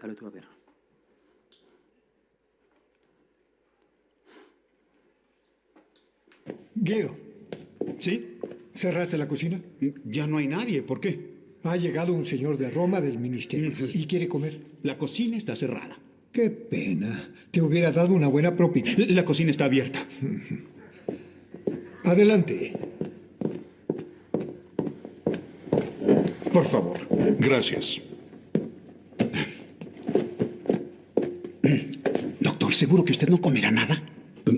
Déjalo tú a ver. Guido, ¿Sí? ¿cerraste la cocina? Ya no hay nadie. ¿Por qué? Ha llegado un señor de Roma del ministerio y quiere comer. La cocina está cerrada. Qué pena. Te hubiera dado una buena propina. La cocina está abierta. Adelante. Por favor. Gracias. Doctor, ¿seguro que usted no comerá nada?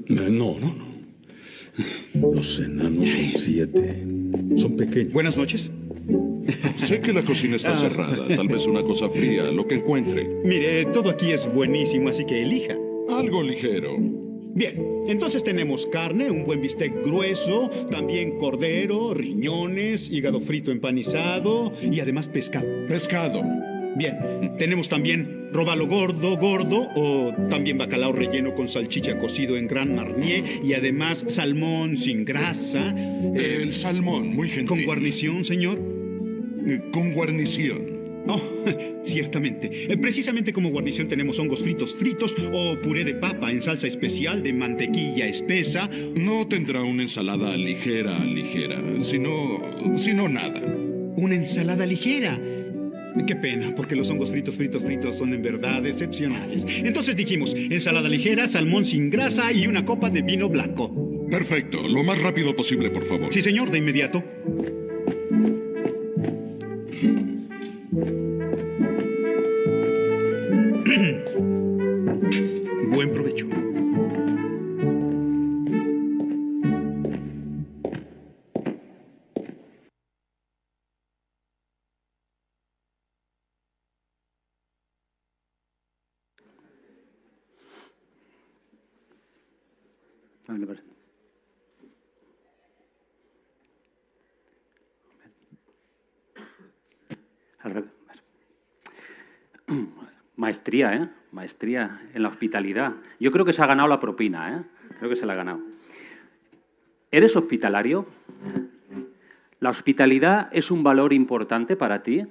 No. Los enanos son 7. Son pequeños. Buenas noches. Sé que la cocina está cerrada. Tal vez una cosa fría, lo que encuentre. Mire, todo aquí es buenísimo, así que elija. Algo ligero. Bien, entonces tenemos carne, un buen bistec grueso, también cordero, riñones, hígado frito empanizado y además pescado. Pescado. Bien, tenemos también robalo gordo o también bacalao relleno con salchicha cocido en Grand Marnier y además salmón sin grasa. El salmón, muy gentil. ¿Con guarnición, señor? Con guarnición. Oh, ciertamente. Precisamente como guarnición tenemos hongos fritos o puré de papa en salsa especial de mantequilla espesa. No tendrá una ensalada ligera, sino nada. Una ensalada ligera. Qué pena, porque los hongos fritos son en verdad excepcionales. Entonces dijimos, ensalada ligera, salmón sin grasa y una copa de vino blanco. Perfecto, lo más rápido posible, por favor. Sí, señor, de inmediato. Buen provecho. Al revés. Maestría, ¿eh? Maestría en la hospitalidad. Yo creo que se ha ganado la propina, ¿eh? Creo que se la ha ganado. ¿Eres hospitalario? ¿La hospitalidad es un valor importante para ti?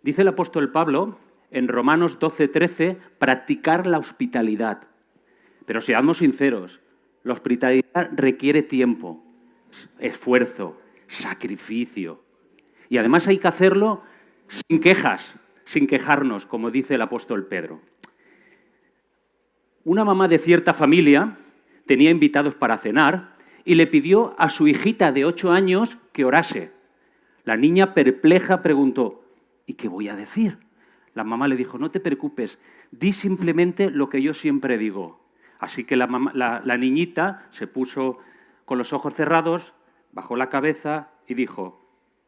Dice el apóstol Pablo en Romanos 12:13, practicar la hospitalidad. Pero seamos sinceros, la hospitalidad requiere tiempo, esfuerzo, sacrificio. Y además hay que hacerlo sin quejas, sin quejarnos, como dice el apóstol Pedro. Una mamá de cierta familia tenía invitados para cenar y le pidió a su hijita de 8 años que orase. La niña, perpleja, preguntó, ¿y qué voy a decir? La mamá le dijo, no te preocupes, di simplemente lo que yo siempre digo. Así que la niñita se puso con los ojos cerrados, bajó la cabeza y dijo,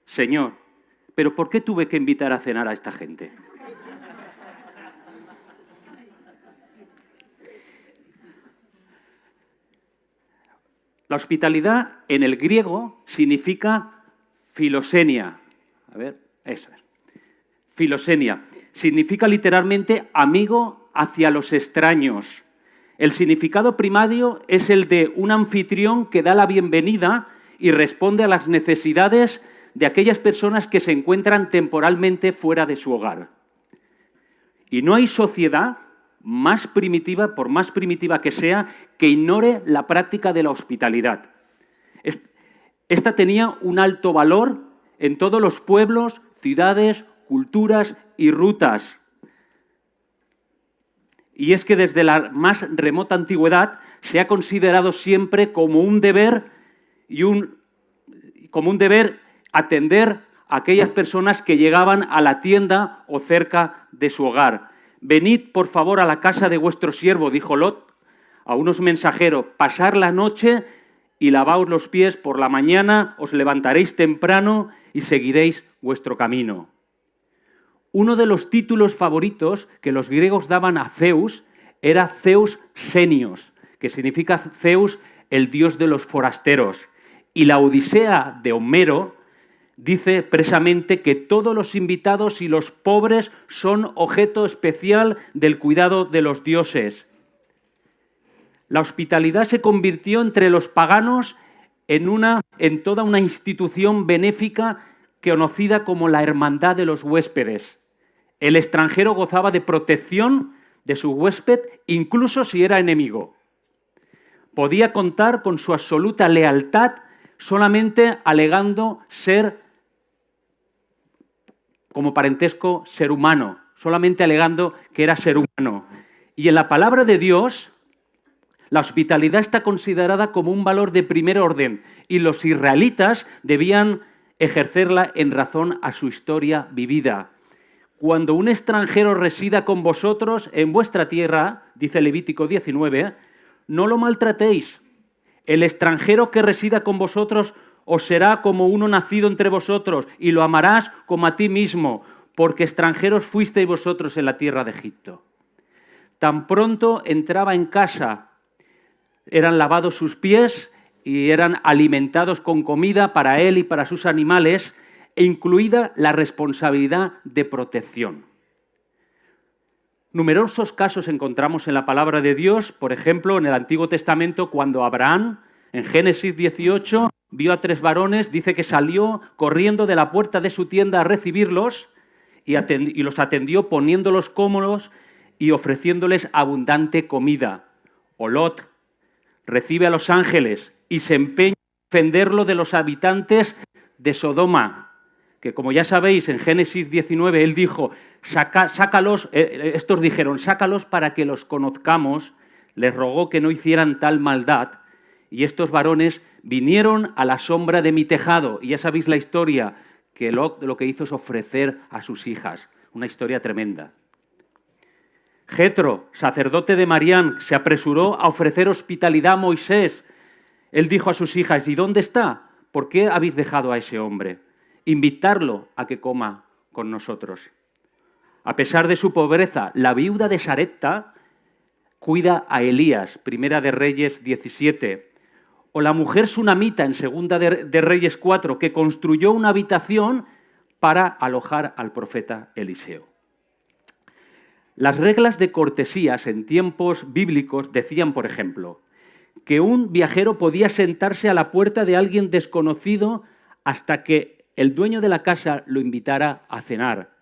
Señor, ¿pero por qué tuve que invitar a cenar a esta gente? La hospitalidad en el griego significa filosenia. A ver, eso es. Filosenia. Significa literalmente amigo hacia los extraños. El significado primario es el de un anfitrión que da la bienvenida y responde a las necesidades de aquellas personas que se encuentran temporalmente fuera de su hogar. Y no hay sociedad más primitiva, por más primitiva que sea, que ignore la práctica de la hospitalidad. Esta tenía un alto valor en todos los pueblos, ciudades, culturas y rutas. Y es que desde la más remota antigüedad se ha considerado siempre como un deber atender a aquellas personas que llegaban a la tienda o cerca de su hogar. Venid, por favor, a la casa de vuestro siervo, dijo Lot a unos mensajeros, pasar la noche y lavaos los pies por la mañana, os levantaréis temprano y seguiréis vuestro camino. Uno de los títulos favoritos que los griegos daban a Zeus era Zeus Senios, que significa Zeus, el dios de los forasteros. Y la Odisea de Homero dice expresamente que todos los invitados y los pobres son objeto especial del cuidado de los dioses. La hospitalidad se convirtió entre los paganos en toda una institución benéfica conocida como la Hermandad de los Huéspedes. El extranjero gozaba de protección de su huésped, incluso si era enemigo. Podía contar con su absoluta lealtad solamente alegando ser, como parentesco, ser humano, solamente alegando que era ser humano. Y en la palabra de Dios, la hospitalidad está considerada como un valor de primer orden y los israelitas debían ejercerla en razón a su historia vivida. Cuando un extranjero resida con vosotros en vuestra tierra, dice Levítico 19, no lo maltratéis. El extranjero que resida con vosotros os será como uno nacido entre vosotros y lo amarás como a ti mismo, porque extranjeros fuisteis vosotros en la tierra de Egipto. Tan pronto entraba en casa, eran lavados sus pies y eran alimentados con comida para él y para sus animales, e incluida la responsabilidad de protección. Numerosos casos encontramos en la palabra de Dios, por ejemplo, en el Antiguo Testamento, cuando Abraham, en Génesis 18, vio a 3 varones, dice que salió corriendo de la puerta de su tienda a recibirlos y los atendió poniéndolos cómodos y ofreciéndoles abundante comida. O Lot recibe a los ángeles y se empeña en defenderlo de los habitantes de Sodoma, que como ya sabéis, en Génesis 19, él dijo, sácalos, estos dijeron, sácalos para que los conozcamos, les rogó que no hicieran tal maldad, y estos varones vinieron a la sombra de mi tejado, y ya sabéis la historia, que Lot lo que hizo es ofrecer a sus hijas, una historia tremenda. Jetro, sacerdote de Madián, se apresuró a ofrecer hospitalidad a Moisés. Él dijo a sus hijas, ¿y dónde está? ¿Por qué habéis dejado a ese hombre? Invitarlo a que coma con nosotros. A pesar de su pobreza, la viuda de Sarepta cuida a Elías, Primera de Reyes 17. O la mujer sunamita en Segunda de Reyes 4, que construyó una habitación para alojar al profeta Eliseo. Las reglas de cortesías en tiempos bíblicos decían, por ejemplo, que un viajero podía sentarse a la puerta de alguien desconocido hasta que el dueño de la casa lo invitara a cenar.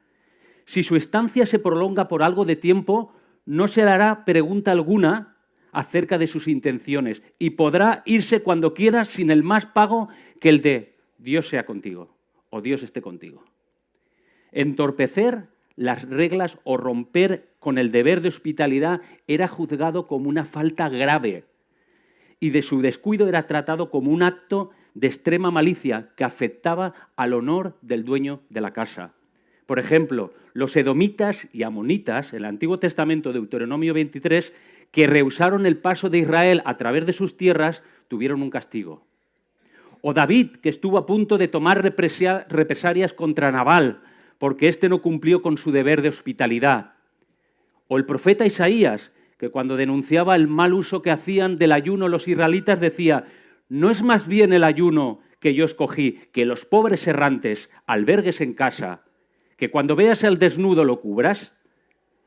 Si su estancia se prolonga por algo de tiempo, no se le hará pregunta alguna acerca de sus intenciones y podrá irse cuando quiera sin el más pago que el de Dios sea contigo o Dios esté contigo. Entorpecer las reglas o romper con el deber de hospitalidad era juzgado como una falta grave y de su descuido era tratado como un acto de extrema malicia que afectaba al honor del dueño de la casa. Por ejemplo, los edomitas y amonitas, en el Antiguo Testamento, Deuteronomio 23, que rehusaron el paso de Israel a través de sus tierras, tuvieron un castigo. O David, que estuvo a punto de tomar represalias contra Nabal, porque éste no cumplió con su deber de hospitalidad. O el profeta Isaías, que cuando denunciaba el mal uso que hacían del ayuno los israelitas decía, ¿no es más bien el ayuno que yo escogí que los pobres errantes albergues en casa, que cuando veas al desnudo lo cubras?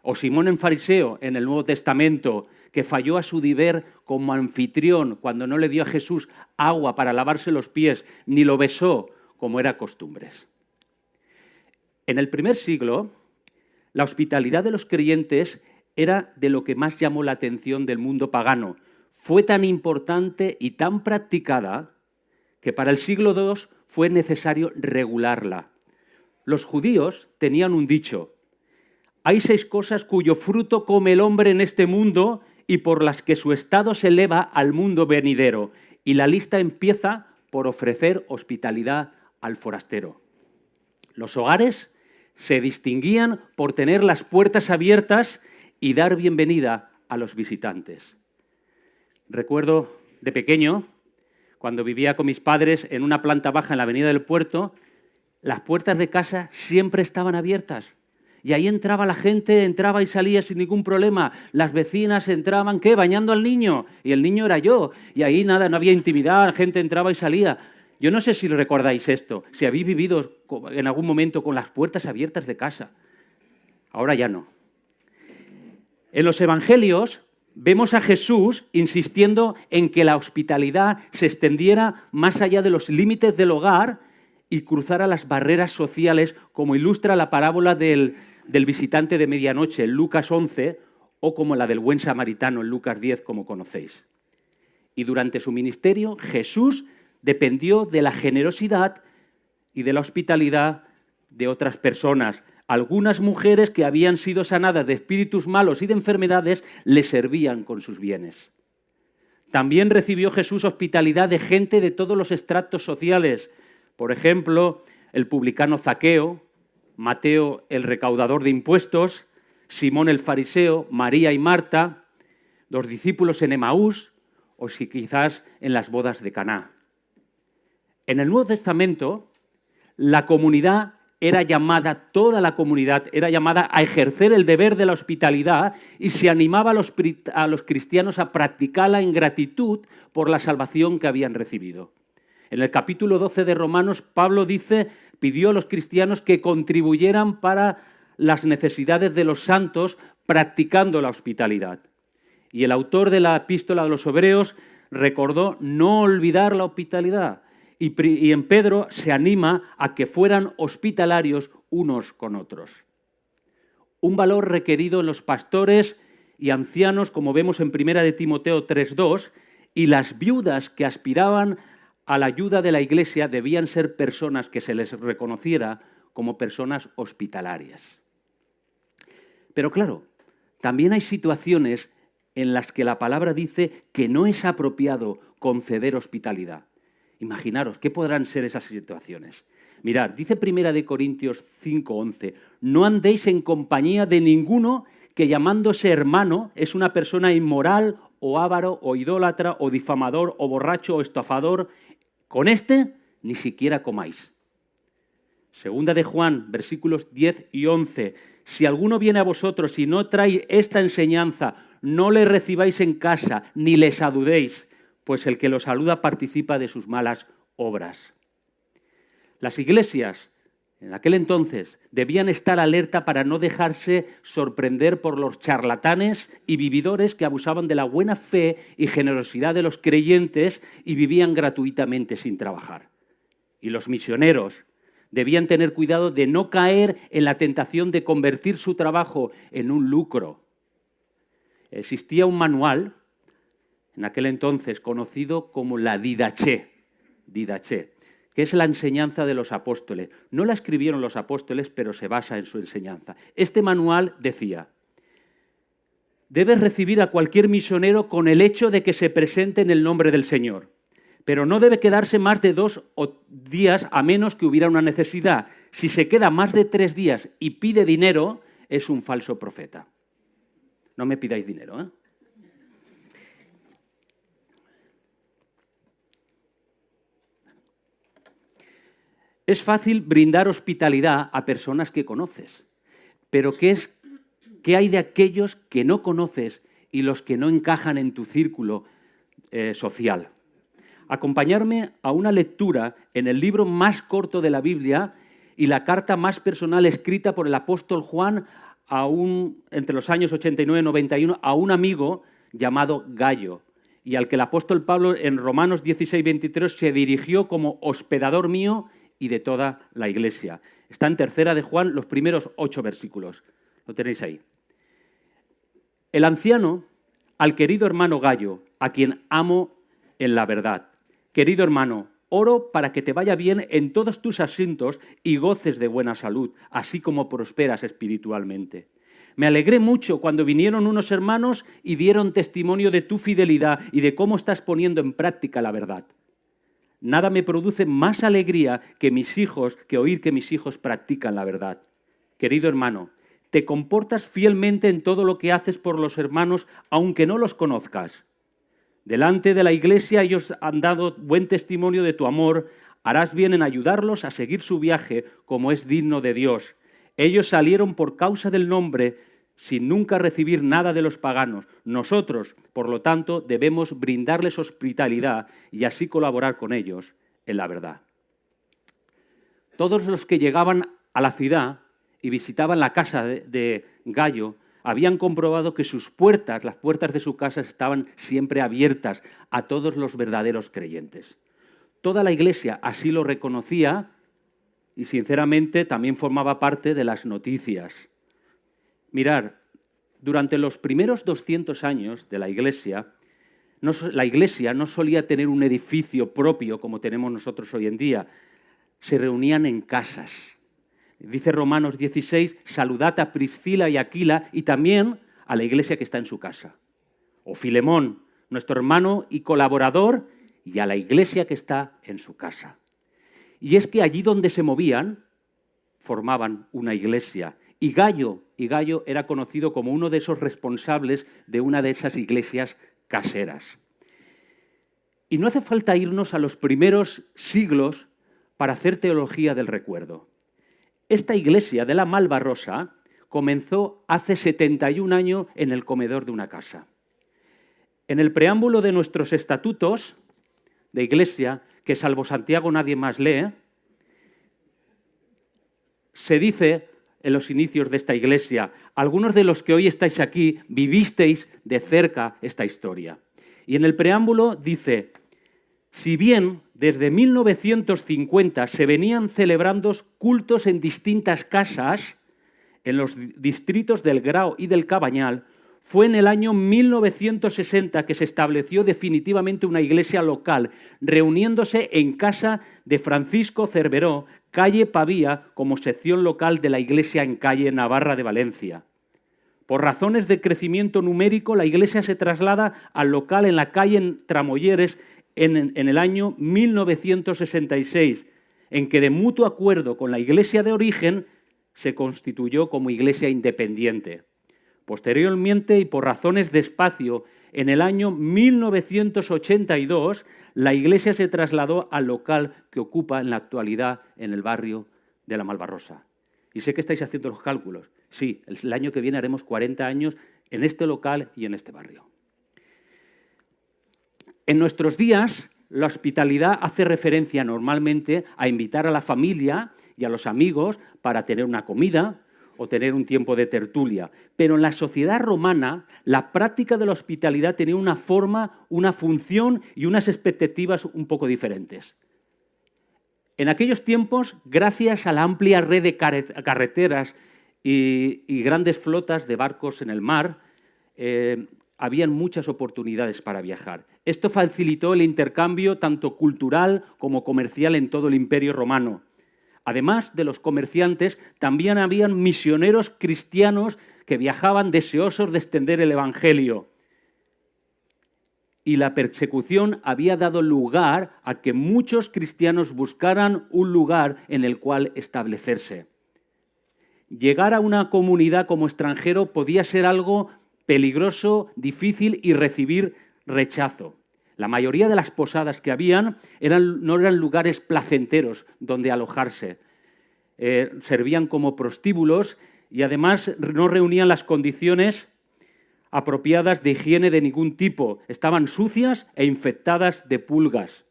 O Simón el fariseo en el Nuevo Testamento, que falló a su deber como anfitrión cuando no le dio a Jesús agua para lavarse los pies, ni lo besó como era costumbres. En el primer siglo, la hospitalidad de los creyentes era de lo que más llamó la atención del mundo pagano. Fue tan importante y tan practicada que para el siglo II fue necesario regularla. Los judíos tenían un dicho: hay 6 cosas cuyo fruto come el hombre en este mundo y por las que su estado se eleva al mundo venidero. Y la lista empieza por ofrecer hospitalidad al forastero. Los hogares se distinguían por tener las puertas abiertas y dar bienvenida a los visitantes. Recuerdo de pequeño, cuando vivía con mis padres en una planta baja en la avenida del Puerto, las puertas de casa siempre estaban abiertas. Y ahí entraba la gente, entraba y salía sin ningún problema. Las vecinas entraban, ¿qué? Bañando al niño. Y el niño era yo. Y ahí nada, no había intimidad, la gente entraba y salía. Yo no sé si recordáis esto, si habéis vivido en algún momento con las puertas abiertas de casa. Ahora ya no. En los evangelios vemos a Jesús insistiendo en que la hospitalidad se extendiera más allá de los límites del hogar y cruzara las barreras sociales, como ilustra la parábola del del visitante de medianoche en Lucas 11 o como la del buen samaritano en Lucas 10, como conocéis. Y durante su ministerio, Jesús dependió de la generosidad y de la hospitalidad de otras personas. Algunas mujeres que habían sido sanadas de espíritus malos y de enfermedades le servían con sus bienes. También recibió Jesús hospitalidad de gente de todos los estratos sociales. Por ejemplo, el publicano Zaqueo, Mateo el recaudador de impuestos, Simón el fariseo, María y Marta, los discípulos en Emaús o si quizás en las bodas de Caná. En el Nuevo Testamento, la comunidad era llamada, toda la comunidad era llamada a ejercer el deber de la hospitalidad y se animaba a los cristianos a practicarla en gratitud por la salvación que habían recibido. En el capítulo 12 de Romanos, Pablo pidió a los cristianos que contribuyeran para las necesidades de los santos practicando la hospitalidad. Y el autor de la epístola de los Hebreos recordó no olvidar la hospitalidad. Y en Pedro se anima a que fueran hospitalarios unos con otros. Un valor requerido en los pastores y ancianos, como vemos en 1 de Timoteo 3:2, y las viudas que aspiraban a la ayuda de la Iglesia debían ser personas que se les reconociera como personas hospitalarias. Pero claro, también hay situaciones en las que la palabra dice que no es apropiado conceder hospitalidad. Imaginaros, ¿qué podrán ser esas situaciones? Mirad, dice 1 de Corintios 5:11, no andéis en compañía de ninguno que llamándose hermano es una persona inmoral o avaro o idólatra o difamador o borracho o estafador. Con este ni siquiera comáis. Segunda de Juan, versículos 10 y 11, si alguno viene a vosotros y no trae esta enseñanza, no le recibáis en casa ni le saludéis, pues el que lo saluda participa de sus malas obras. Las iglesias, en aquel entonces, debían estar alerta para no dejarse sorprender por los charlatanes y vividores que abusaban de la buena fe y generosidad de los creyentes y vivían gratuitamente sin trabajar. Y los misioneros debían tener cuidado de no caer en la tentación de convertir su trabajo en un lucro. Existía un manual en aquel entonces conocido como la Didaché, que es la enseñanza de los apóstoles. No la escribieron los apóstoles, pero se basa en su enseñanza. Este manual decía, debes recibir a cualquier misionero con el hecho de que se presente en el nombre del Señor, pero no debe quedarse más de 2 días a menos que hubiera una necesidad. Si se queda más de 3 días y pide dinero, es un falso profeta. No me pidáis dinero, ¿eh? Es fácil brindar hospitalidad a personas que conoces, pero ¿qué hay de aquellos que no conoces y los que no encajan en tu círculo social? Acompañarme a una lectura en el libro más corto de la Biblia y la carta más personal escrita por el apóstol Juan entre los años 89 y 91 a un amigo llamado Gayo, y al que el apóstol Pablo en Romanos 16:23 se dirigió como hospedador mío y de toda la iglesia. Está en 3 de Juan, los primeros 8 versículos. Lo tenéis ahí. El anciano, al querido hermano Gayo, a quien amo en la verdad. Querido hermano, oro para que te vaya bien en todos tus asuntos y goces de buena salud, así como prosperas espiritualmente. Me alegré mucho cuando vinieron unos hermanos y dieron testimonio de tu fidelidad y de cómo estás poniendo en práctica la verdad. Nada me produce más alegría que oír que mis hijos practican la verdad. Querido hermano, te comportas fielmente en todo lo que haces por los hermanos, aunque no los conozcas. Delante de la iglesia ellos han dado buen testimonio de tu amor. Harás bien en ayudarlos a seguir su viaje como es digno de Dios. Ellos salieron por causa del nombre sin nunca recibir nada de los paganos. Nosotros, por lo tanto, debemos brindarles hospitalidad y así colaborar con ellos en la verdad. Todos los que llegaban a la ciudad y visitaban la casa de Gayo habían comprobado que sus puertas, las puertas de su casa, estaban siempre abiertas a todos los verdaderos creyentes. Toda la iglesia así lo reconocía y, sinceramente, también formaba parte de las noticias. Mirar, durante los primeros 200 años de la Iglesia no solía tener un edificio propio como tenemos nosotros hoy en día. Se reunían en casas. Dice Romanos 16, saludad a Priscila y Aquila y también a la iglesia que está en su casa. O Filemón, nuestro hermano y colaborador, y a la iglesia que está en su casa. Y es que allí donde se movían, formaban una iglesia. Y Gallo era conocido como uno de esos responsables de una de esas iglesias caseras. Y no hace falta irnos a los primeros siglos para hacer teología del recuerdo. Esta iglesia de la Malvarrosa comenzó hace 71 años en el comedor de una casa. En el preámbulo de nuestros estatutos de iglesia, que salvo Santiago nadie más lee, se dice en los inicios de esta iglesia, algunos de los que hoy estáis aquí vivisteis de cerca esta historia. Y en el preámbulo dice, si bien desde 1950 se venían celebrando cultos en distintas casas, en los distritos del Grao y del Cabañal, fue en el año 1960 que se estableció definitivamente una iglesia local, reuniéndose en casa de Francisco Cerveró, calle Pavía, como sección local de la iglesia en calle Navarra de Valencia. Por razones de crecimiento numérico, la iglesia se traslada al local en la calle Tramolleres en el año 1966, en que de mutuo acuerdo con la iglesia de origen se constituyó como iglesia independiente. Posteriormente, y por razones de espacio, en el año 1982, la iglesia se trasladó al local que ocupa en la actualidad en el barrio de la Malvarrosa. Y sé que estáis haciendo los cálculos. Sí, el año que viene haremos 40 años en este local y en este barrio. En nuestros días, la hospitalidad hace referencia normalmente a invitar a la familia y a los amigos para tener una comida o tener un tiempo de tertulia. Pero en la sociedad romana, la práctica de la hospitalidad tenía una forma, una función y unas expectativas un poco diferentes. En aquellos tiempos, gracias a la amplia red de carreteras y grandes flotas de barcos en el mar, habían muchas oportunidades para viajar. Esto facilitó el intercambio tanto cultural como comercial en todo el Imperio Romano. Además de los comerciantes, también habían misioneros cristianos que viajaban deseosos de extender el Evangelio. Y la persecución había dado lugar a que muchos cristianos buscaran un lugar en el cual establecerse. Llegar a una comunidad como extranjero podía ser algo peligroso, difícil y recibir rechazo. La mayoría de las posadas que habían no eran lugares placenteros donde alojarse. Servían como prostíbulos y además no reunían las condiciones apropiadas de higiene de ningún tipo. Estaban sucias e infectadas de pulgas.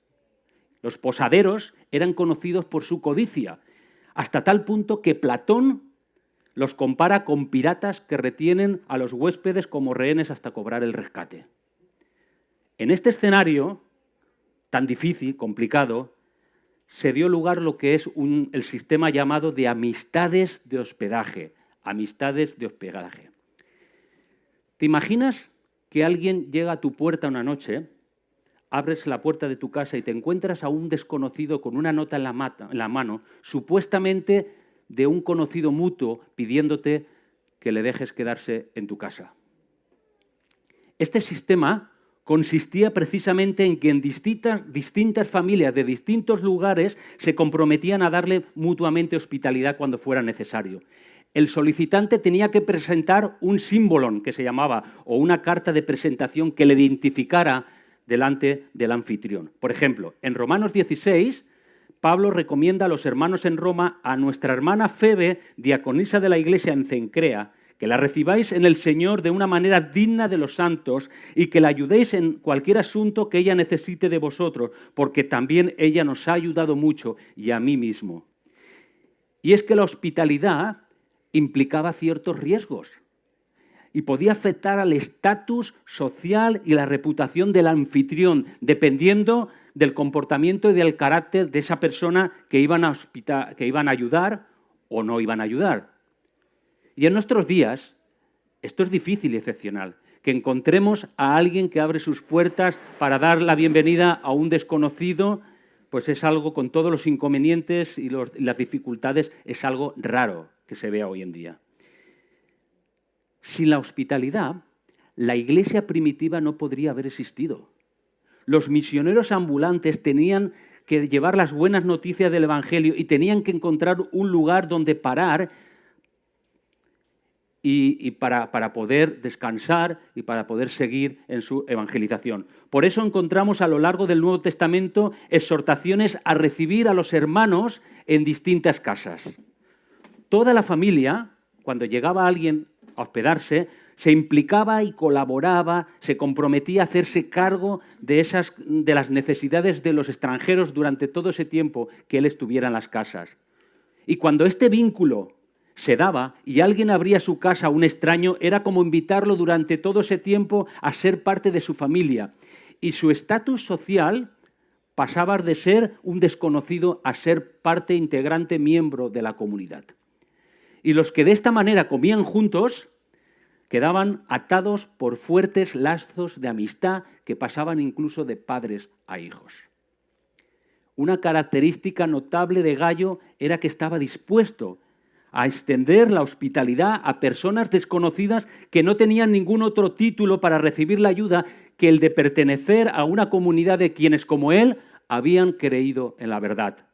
Los posaderos eran conocidos por su codicia, hasta tal punto que Platón los compara con piratas que retienen a los huéspedes como rehenes hasta cobrar el rescate. En este escenario tan difícil, complicado, se dio lugar lo que es el sistema llamado de amistades de hospedaje. Amistades de hospedaje. ¿Te imaginas que alguien llega a tu puerta una noche, abres la puerta de tu casa y te encuentras a un desconocido con una nota en la mano, supuestamente de un conocido mutuo, pidiéndote que le dejes quedarse en tu casa? Este sistema consistía precisamente en que en distintas familias de distintos lugares se comprometían a darle mutuamente hospitalidad cuando fuera necesario. El solicitante tenía que presentar un símbolon, que se llamaba, o una carta de presentación que le identificara delante del anfitrión. Por ejemplo, en Romanos 16, Pablo recomienda a los hermanos en Roma a nuestra hermana Febe, diaconisa de la iglesia en Cencrea, que la recibáis en el Señor de una manera digna de los santos y que la ayudéis en cualquier asunto que ella necesite de vosotros, porque también ella nos ha ayudado mucho y a mí mismo. Y es que la hospitalidad implicaba ciertos riesgos y podía afectar al estatus social y la reputación del anfitrión, dependiendo del comportamiento y del carácter de esa persona que iban a ayudar o no iban a ayudar. Y en nuestros días, Esto es difícil y excepcional, que encontremos a alguien que abre sus puertas para dar la bienvenida a un desconocido, pues es algo, con todos los inconvenientes y las dificultades, es algo raro que se vea hoy en día. Sin la hospitalidad, la iglesia primitiva no podría haber existido. Los misioneros ambulantes tenían que llevar las buenas noticias del Evangelio y tenían que encontrar un lugar donde parar y para poder descansar y para poder seguir en su evangelización. Por eso encontramos a lo largo del Nuevo Testamento exhortaciones a recibir a los hermanos en distintas casas. Toda la familia, cuando llegaba alguien a hospedarse, se implicaba y colaboraba, se comprometía a hacerse cargo de las necesidades de los extranjeros durante todo ese tiempo que él estuviera en las casas. Y cuando este vínculo se daba y alguien abría su casa a un extraño, era como invitarlo durante todo ese tiempo a ser parte de su familia. Y su estatus social pasaba de ser un desconocido a ser parte integrante, miembro de la comunidad. Y los que de esta manera comían juntos quedaban atados por fuertes lazos de amistad que pasaban incluso de padres a hijos. Una característica notable de Gayo era que estaba dispuesto a extender la hospitalidad a personas desconocidas que no tenían ningún otro título para recibir la ayuda que el de pertenecer a una comunidad de quienes, como él, habían creído en la verdad.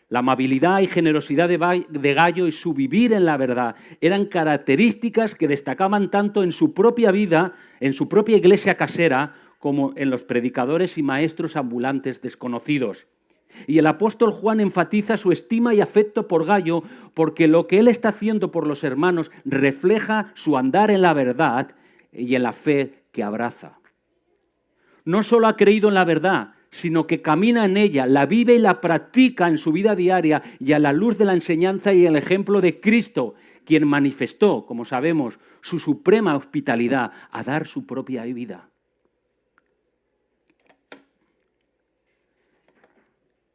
La amabilidad y generosidad de Gayo y su vivir en la verdad eran características que destacaban tanto en su propia vida, en su propia iglesia casera, como en los predicadores y maestros ambulantes desconocidos. Y el apóstol Juan enfatiza su estima y afecto por Gayo porque lo que él está haciendo por los hermanos refleja su andar en la verdad y en la fe que abraza. No solo ha creído en la verdad, sino que camina en ella, la vive y la practica en su vida diaria y a la luz de la enseñanza y el ejemplo de Cristo, quien manifestó, como sabemos, su suprema hospitalidad a dar su propia vida.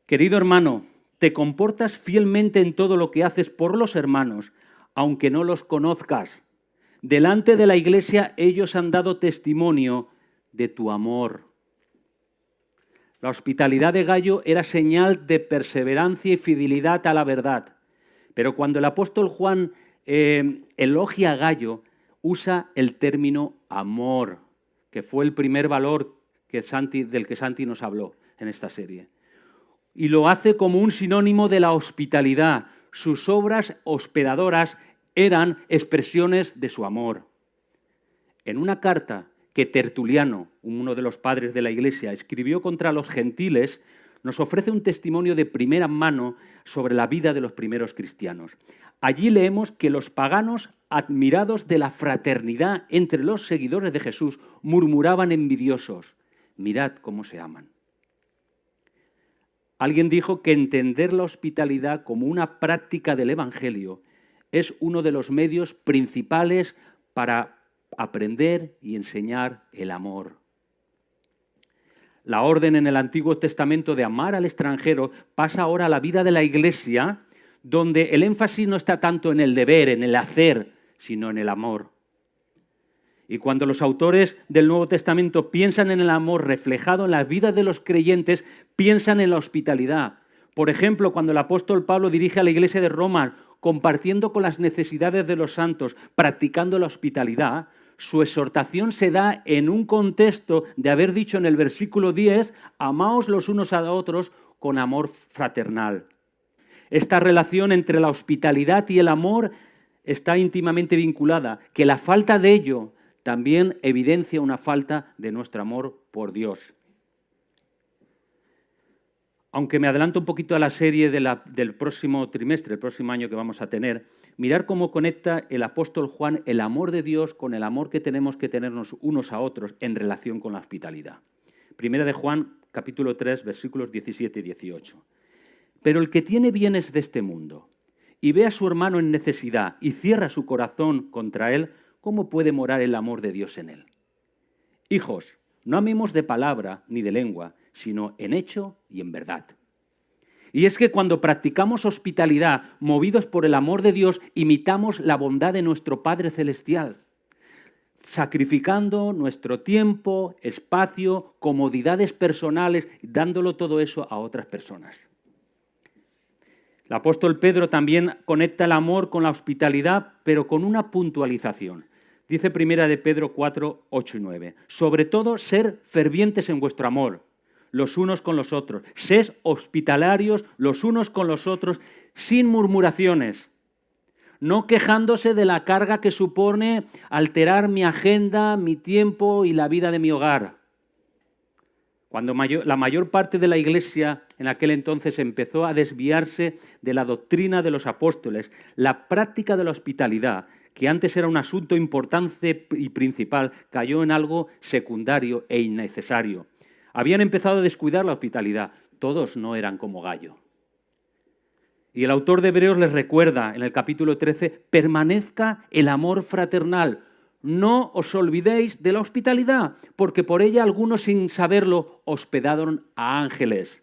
Querido hermano, te comportas fielmente en todo lo que haces por los hermanos, aunque no los conozcas. Delante de la iglesia ellos han dado testimonio de tu amor. La hospitalidad de Gayo era señal de perseverancia y fidelidad a la verdad. Pero cuando el apóstol Juan elogia a Gayo, usa el término amor, que fue el primer valor del que Santi nos habló en esta serie. Y lo hace como un sinónimo de la hospitalidad. Sus obras hospedadoras eran expresiones de su amor. En una carta que Tertuliano, uno de los padres de la Iglesia, escribió contra los gentiles, nos ofrece un testimonio de primera mano sobre la vida de los primeros cristianos. Allí leemos que los paganos, admirados de la fraternidad entre los seguidores de Jesús, murmuraban envidiosos: mirad cómo se aman. Alguien dijo que entender la hospitalidad como una práctica del Evangelio es uno de los medios principales para aprender y enseñar el amor. La orden en el Antiguo Testamento de amar al extranjero pasa ahora a la vida de la Iglesia, donde el énfasis no está tanto en el deber, en el hacer, sino en el amor. Y cuando los autores del Nuevo Testamento piensan en el amor reflejado en la vida de los creyentes, piensan en la hospitalidad. Por ejemplo, cuando el apóstol Pablo dirige a la iglesia de Roma, compartiendo con las necesidades de los santos, practicando la hospitalidad, su exhortación se da en un contexto de haber dicho en el versículo 10, amaos los unos a otros con amor fraternal. Esta relación entre la hospitalidad y el amor está íntimamente vinculada, que la falta de ello también evidencia una falta de nuestro amor por Dios. Aunque me adelanto un poquito a la serie del próximo trimestre, el próximo año que vamos a tener, mirar cómo conecta el apóstol Juan el amor de Dios con el amor que tenemos que tenernos unos a otros en relación con la hospitalidad. Primera de Juan, capítulo 3, versículos 17 y 18. Pero el que tiene bienes de este mundo y ve a su hermano en necesidad y cierra su corazón contra él, ¿cómo puede morar el amor de Dios en él? Hijos, no amemos de palabra ni de lengua, sino en hecho y en verdad. Y es que cuando practicamos hospitalidad, movidos por el amor de Dios, imitamos la bondad de nuestro Padre Celestial. sacrificando nuestro tiempo, espacio, comodidades personales, dándolo todo eso a otras personas. El apóstol Pedro también conecta el amor con la hospitalidad, pero con una puntualización. Dice primera de Pedro 4, 8 y 9. Sobre todo, ser fervientes en vuestro amor, los unos con los otros. Sed hospitalarios los unos con los otros, sin murmuraciones, no quejándose de la carga que supone alterar mi agenda, mi tiempo y la vida de mi hogar. Cuando la mayor parte de la Iglesia en aquel entonces empezó a desviarse de la doctrina de los apóstoles, la práctica de la hospitalidad, que antes era un asunto importante y principal, cayó en algo secundario e innecesario. Habían empezado a descuidar la hospitalidad. Todos no eran como Gallo. Y el autor de Hebreos les recuerda en el capítulo 13, permanezca el amor fraternal. No os olvidéis de la hospitalidad, porque por ella algunos sin saberlo hospedaron a ángeles.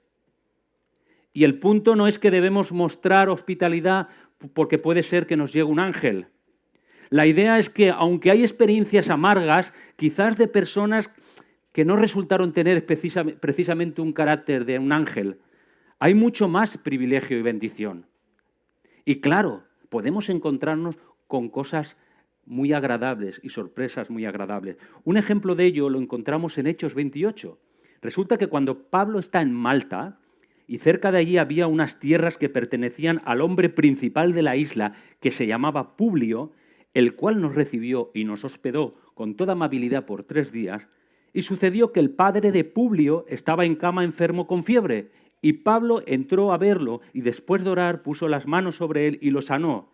Y el punto no es que debemos mostrar hospitalidad porque puede ser que nos llegue un ángel. La idea es que aunque hay experiencias amargas, quizás de personas que no resultaron tener precisamente un carácter de un ángel, hay mucho más privilegio y bendición. Y claro, podemos encontrarnos con cosas muy agradables y sorpresas muy agradables. Un ejemplo de ello lo encontramos en Hechos 28. Resulta que cuando Pablo está en Malta, y cerca de allí había unas tierras que pertenecían al hombre principal de la isla, que se llamaba Publio, el cual nos recibió y nos hospedó con toda amabilidad por 3 días, y sucedió que el padre de Publio estaba en cama enfermo con fiebre, y Pablo entró a verlo y después de orar puso las manos sobre él y lo sanó.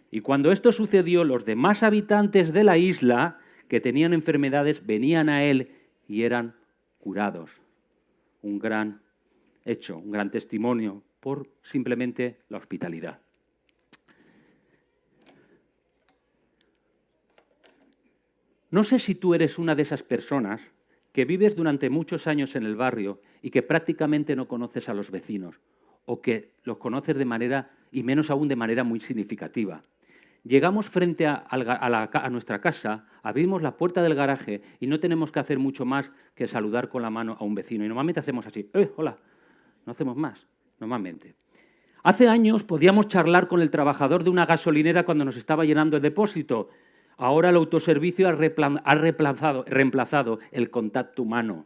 Y cuando esto sucedió, los demás habitantes de la isla que tenían enfermedades venían a él y eran curados. Un gran hecho, un gran testimonio por simplemente la hospitalidad. No sé si tú eres una de esas personas que vives durante muchos años en el barrio y que prácticamente no conoces a los vecinos, o que los conoces de manera, y menos aún de manera muy significativa. Llegamos frente a nuestra casa, abrimos la puerta del garaje y no tenemos que hacer mucho más que saludar con la mano a un vecino. Y normalmente hacemos así, hola, no hacemos más, normalmente. Hace años podíamos charlar con el trabajador de una gasolinera cuando nos estaba llenando el depósito. Ahora el autoservicio ha reemplazado el contacto humano.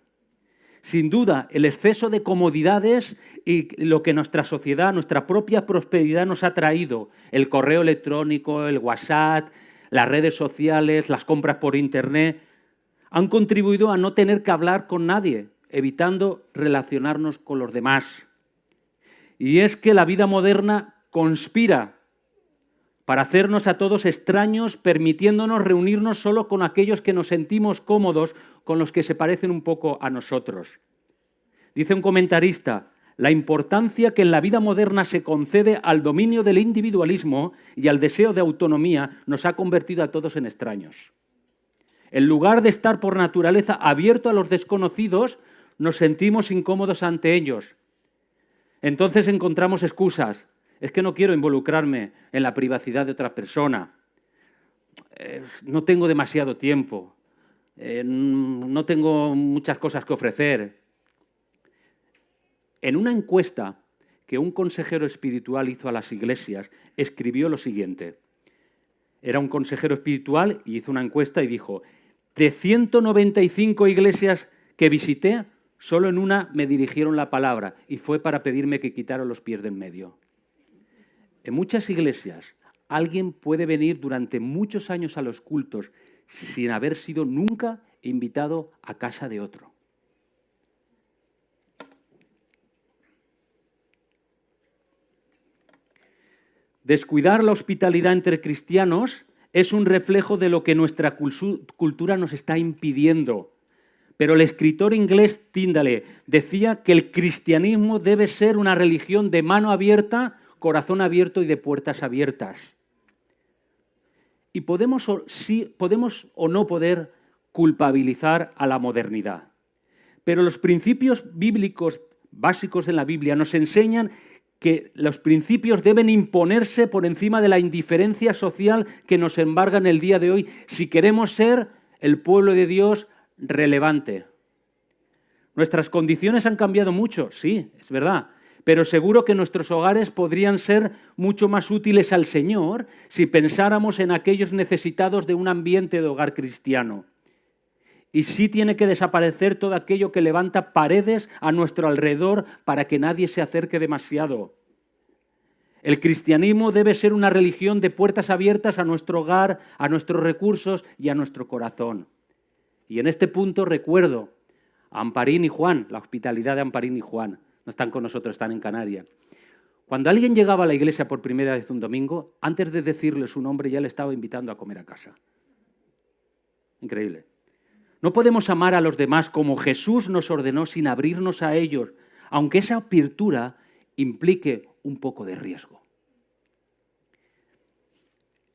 Sin duda, el exceso de comodidades y lo que nuestra sociedad, nuestra propia prosperidad nos ha traído, el correo electrónico, el WhatsApp, las redes sociales, las compras por Internet, han contribuido a no tener que hablar con nadie, evitando relacionarnos con los demás. Y es que la vida moderna conspira para hacernos a todos extraños, permitiéndonos reunirnos solo con aquellos que nos sentimos cómodos, con los que se parecen un poco a nosotros. Dice un comentarista, la importancia que en la vida moderna se concede al dominio del individualismo y al deseo de autonomía nos ha convertido a todos en extraños. En lugar de estar por naturaleza abierto a los desconocidos, nos sentimos incómodos ante ellos. Entonces encontramos excusas. Es que no quiero involucrarme en la privacidad de otra persona. No tengo demasiado tiempo. No tengo muchas cosas que ofrecer. En una encuesta que un consejero espiritual hizo a las iglesias, escribió lo siguiente. Era un consejero espiritual y hizo una encuesta y dijo, de 195 iglesias que visité, solo en una me dirigieron la palabra y fue para pedirme que quitara los pies del medio. En muchas iglesias, alguien puede venir durante muchos años a los cultos sin haber sido nunca invitado a casa de otro. Descuidar la hospitalidad entre cristianos es un reflejo de lo que nuestra cultura nos está impidiendo. Pero el escritor inglés Tyndale decía que el cristianismo debe ser una religión de mano abierta, corazón abierto y de puertas abiertas. Y podemos o no poder culpabilizar a la modernidad. Pero los principios bíblicos básicos en la Biblia nos enseñan que los principios deben imponerse por encima de la indiferencia social que nos embarga en el día de hoy si queremos ser el pueblo de Dios relevante. Nuestras condiciones han cambiado mucho, sí, es verdad, pero seguro que nuestros hogares podrían ser mucho más útiles al Señor si pensáramos en aquellos necesitados de un ambiente de hogar cristiano. Y sí tiene que desaparecer todo aquello que levanta paredes a nuestro alrededor para que nadie se acerque demasiado. El cristianismo debe ser una religión de puertas abiertas a nuestro hogar, a nuestros recursos y a nuestro corazón. Y en este punto recuerdo a Amparín y Juan, la hospitalidad de Amparín y Juan. No están con nosotros, están en Canarias. Cuando alguien llegaba a la iglesia por primera vez un domingo, antes de decirle su nombre ya le estaba invitando a comer a casa. Increíble. No podemos amar a los demás como Jesús nos ordenó sin abrirnos a ellos, aunque esa apertura implique un poco de riesgo.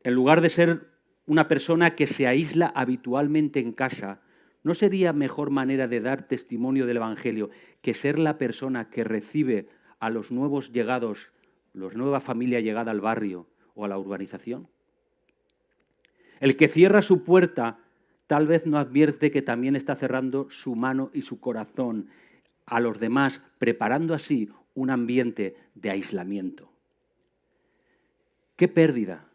En lugar de ser una persona que se aísla habitualmente en casa, ¿no sería mejor manera de dar testimonio del Evangelio que ser la persona que recibe a los nuevos llegados, la nueva familia llegada al barrio o a la urbanización? El que cierra su puerta tal vez no advierte que también está cerrando su mano y su corazón a los demás, preparando así un ambiente de aislamiento. ¡Qué pérdida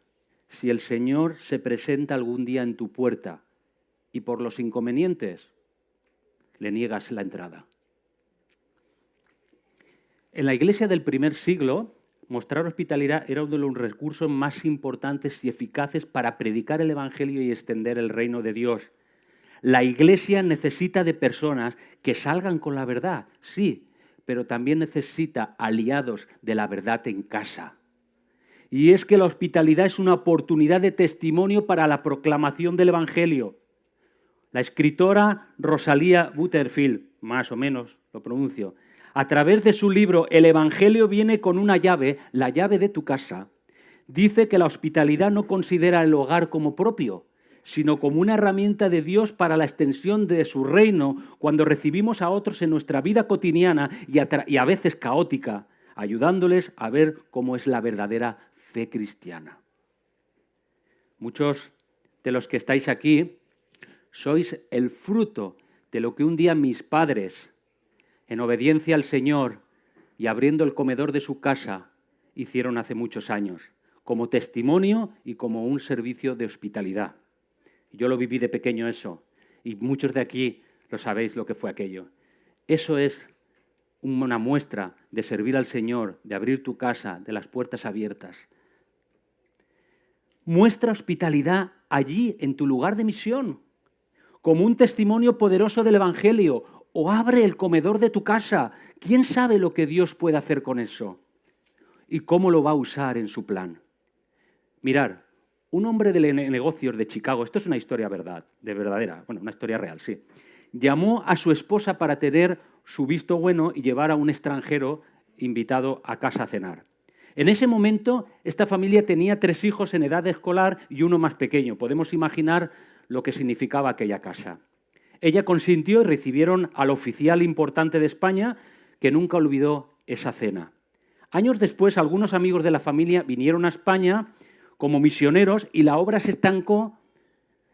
si el Señor se presenta algún día en tu puerta y por los inconvenientes le niegas la entrada! En la iglesia del primer siglo, mostrar hospitalidad era uno de los recursos más importantes y eficaces para predicar el Evangelio y extender el reino de Dios. La iglesia necesita de personas que salgan con la verdad, sí, pero también necesita aliados de la verdad en casa. Y es que la hospitalidad es una oportunidad de testimonio para la proclamación del Evangelio. La escritora Rosalía Butterfield, más o menos lo pronuncio, a través de su libro El Evangelio viene con una llave, la llave de tu casa, dice que la hospitalidad no considera el hogar como propio, sino como una herramienta de Dios para la extensión de su reino cuando recibimos a otros en nuestra vida cotidiana y a veces caótica, ayudándoles a ver cómo es la verdadera fe cristiana. Muchos de los que estáis aquí sois el fruto de lo que un día mis padres, en obediencia al Señor y abriendo el comedor de su casa, hicieron hace muchos años, como testimonio y como un servicio de hospitalidad. Yo lo viví de pequeño eso, y muchos de aquí lo sabéis lo que fue aquello. Eso es una muestra de servir al Señor, de abrir tu casa, de las puertas abiertas. Muestra hospitalidad allí, en tu lugar de misión, como un testimonio poderoso del Evangelio, o abre el comedor de tu casa. ¿Quién sabe lo que Dios puede hacer con eso? ¿Y cómo lo va a usar en su plan? Mirar, un hombre de negocios de Chicago, esto es una historia verdadera, una historia real, sí, llamó a su esposa para tener su visto bueno y llevar a un extranjero invitado a casa a cenar. En ese momento, esta familia tenía 3 hijos en edad escolar y uno más pequeño. Podemos imaginar lo que significaba aquella casa. Ella consintió y recibieron al oficial importante de España, que nunca olvidó esa cena. Años después, algunos amigos de la familia vinieron a España como misioneros y la obra se estancó,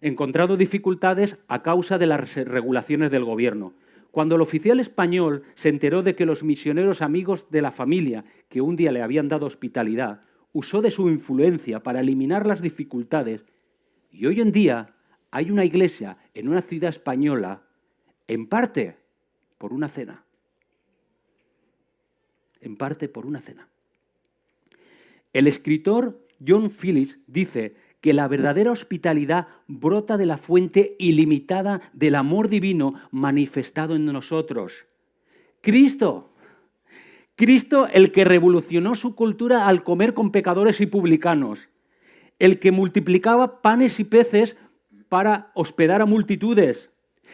encontrando dificultades a causa de las regulaciones del gobierno. Cuando el oficial español se enteró de que los misioneros amigos de la familia, que un día le habían dado hospitalidad, usó de su influencia para eliminar las dificultades, y hoy en día hay una iglesia en una ciudad española, en parte por una cena. En parte por una cena. El escritor John Phillips dice que la verdadera hospitalidad brota de la fuente ilimitada del amor divino manifestado en nosotros. Cristo, el que revolucionó su cultura al comer con pecadores y publicanos, el que multiplicaba panes y peces para hospedar a multitudes,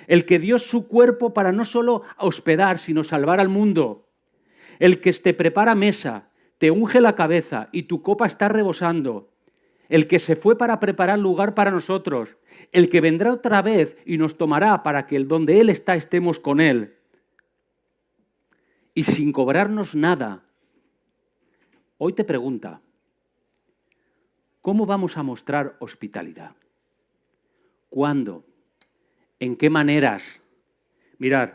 el que dio su cuerpo para no solo hospedar, sino salvar al mundo, el que te prepara mesa, te unge la cabeza y tu copa está rebosando, el que se fue para preparar lugar para nosotros, el que vendrá otra vez y nos tomará para que donde Él está estemos con Él. Y sin cobrarnos nada. Hoy te pregunta, ¿cómo vamos a mostrar hospitalidad? ¿Cuándo? ¿En qué maneras? Mirad,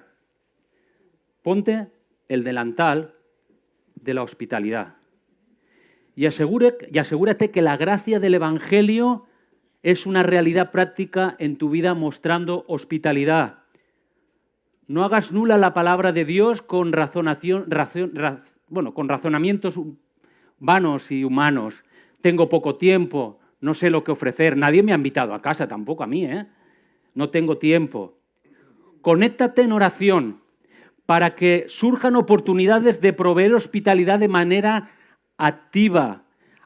ponte el delantal de la hospitalidad y asegúrate que la gracia del Evangelio es una realidad práctica en tu vida mostrando hospitalidad. No hagas nula la palabra de Dios con razonamientos vanos y humanos. Tengo poco tiempo, no sé lo que ofrecer. Nadie me ha invitado a casa, tampoco a mí, ¿eh? No tengo tiempo. Conéctate en oración para que surjan oportunidades de proveer hospitalidad de manera activa.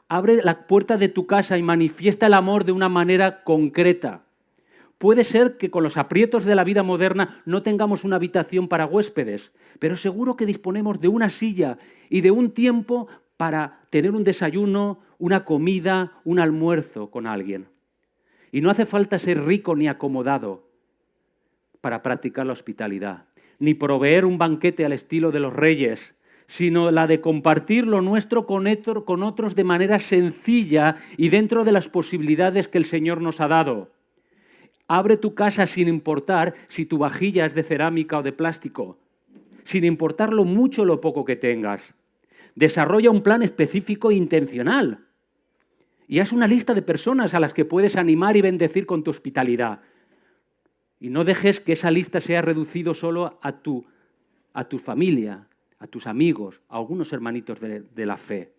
Abre la puerta de tu casa y manifiesta el amor de una manera concreta. Puede ser que con los aprietos de la vida moderna no tengamos una habitación para huéspedes, pero seguro que disponemos de una silla y de un tiempo para tener un desayuno, una comida, un almuerzo con alguien. Y no hace falta ser rico ni acomodado para practicar la hospitalidad, ni proveer un banquete al estilo de los reyes, sino la de compartir lo nuestro con otros de manera sencilla y dentro de las posibilidades que el Señor nos ha dado. Abre tu casa sin importar si tu vajilla es de cerámica o de plástico, sin importar lo mucho o lo poco que tengas. Desarrolla un plan específico e intencional y haz una lista de personas a las que puedes animar y bendecir con tu hospitalidad. Y no dejes que esa lista sea reducido solo a tu familia, a tus amigos, a algunos hermanitos de la fe.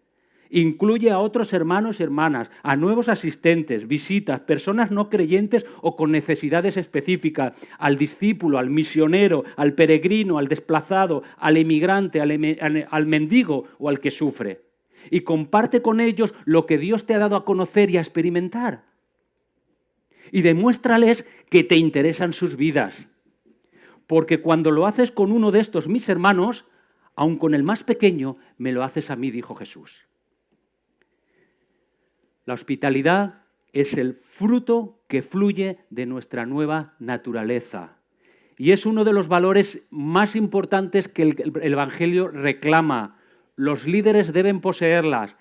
Incluye a otros hermanos y hermanas, a nuevos asistentes, visitas, personas no creyentes o con necesidades específicas, al discípulo, al misionero, al peregrino, al desplazado, al emigrante, al mendigo o al que sufre. Y comparte con ellos lo que Dios te ha dado a conocer y a experimentar. Y demuéstrales que te interesan sus vidas. Porque cuando lo haces con uno de estos mis hermanos, aun con el más pequeño, me lo haces a mí, dijo Jesús. La hospitalidad es el fruto que fluye de nuestra nueva naturaleza. Y es uno de los valores más importantes que el Evangelio reclama. Los líderes deben poseerlas,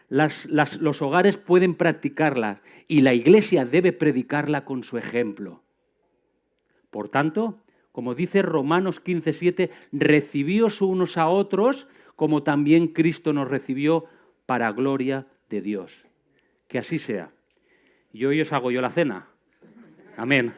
los hogares pueden practicarlas y la Iglesia debe predicarla con su ejemplo. Por tanto, como dice Romanos 15:7, recibíos unos a otros como también Cristo nos recibió para gloria de Dios. Que así sea. Y hoy os hago yo la cena. Amén.